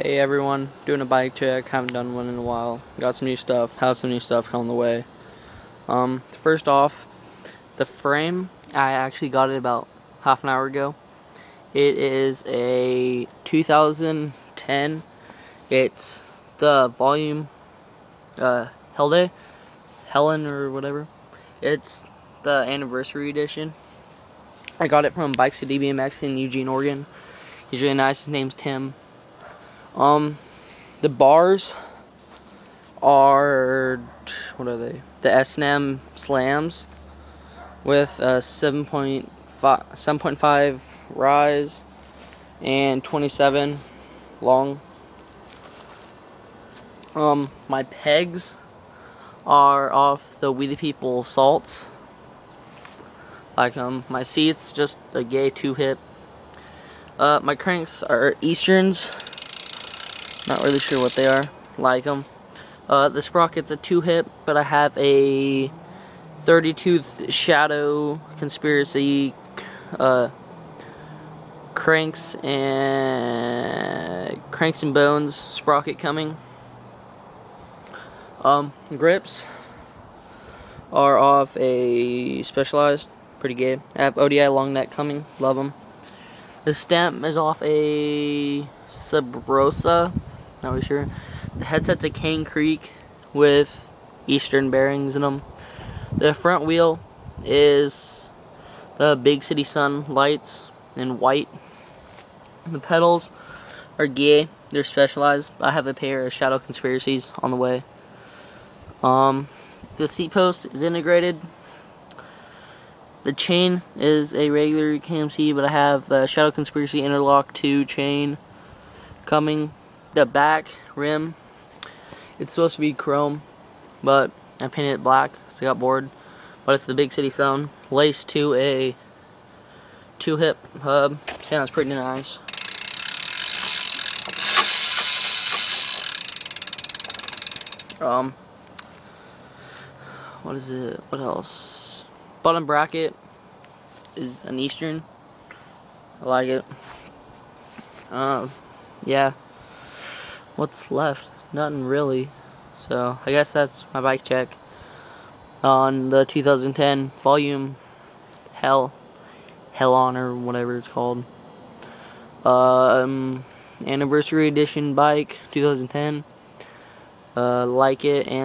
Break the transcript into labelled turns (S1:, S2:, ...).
S1: Hey everyone, doing a bike check, haven't done one in a while. Got some new stuff, have some new stuff on the way. First off, the frame, I actually got it about half an hour ago. It is a 2010, it's the volume, Hellion or whatever. It's the anniversary edition. I got it from Bikes to DBMX in Eugene, Oregon. He's really nice, his name's Tim. The bars are, what are they? The S&M slams with a 7.5 rise and 27 long. My pegs are off the We the People salts. Like my seats, just a gay 2-hip. My cranks are Easterns. Not really sure what they are. Like them. The sprocket's a 2-hip, but I have a 30-tooth Shadow Conspiracy cranks and bones sprocket coming. Grips are off a Specialized, pretty gay. I have ODI long neck coming, love them. The stem is off a Sabrosa, not really sure. The headset's a Cane Creek with Eastern bearings in them. The front wheel is the Big City Sun lights in white. The pedals are gay, they're Specialized. I have a pair of Shadow Conspiracies on the way. The seat post is integrated. The chain is a regular KMC, but I have the Shadow Conspiracy Interlock 2 chain coming. The back rim, it's supposed to be chrome, but I painted it black, so I got bored. But it's the Big City Sun, laced to a 2-hip hub. Sounds pretty nice. What is it? What else? Bottom bracket is an Eastern. I like it. Yeah. What's left? Nothing really. So I guess that's my bike check on the 2010 volume Hellion or whatever it's called. Anniversary edition bike 2010. Like it and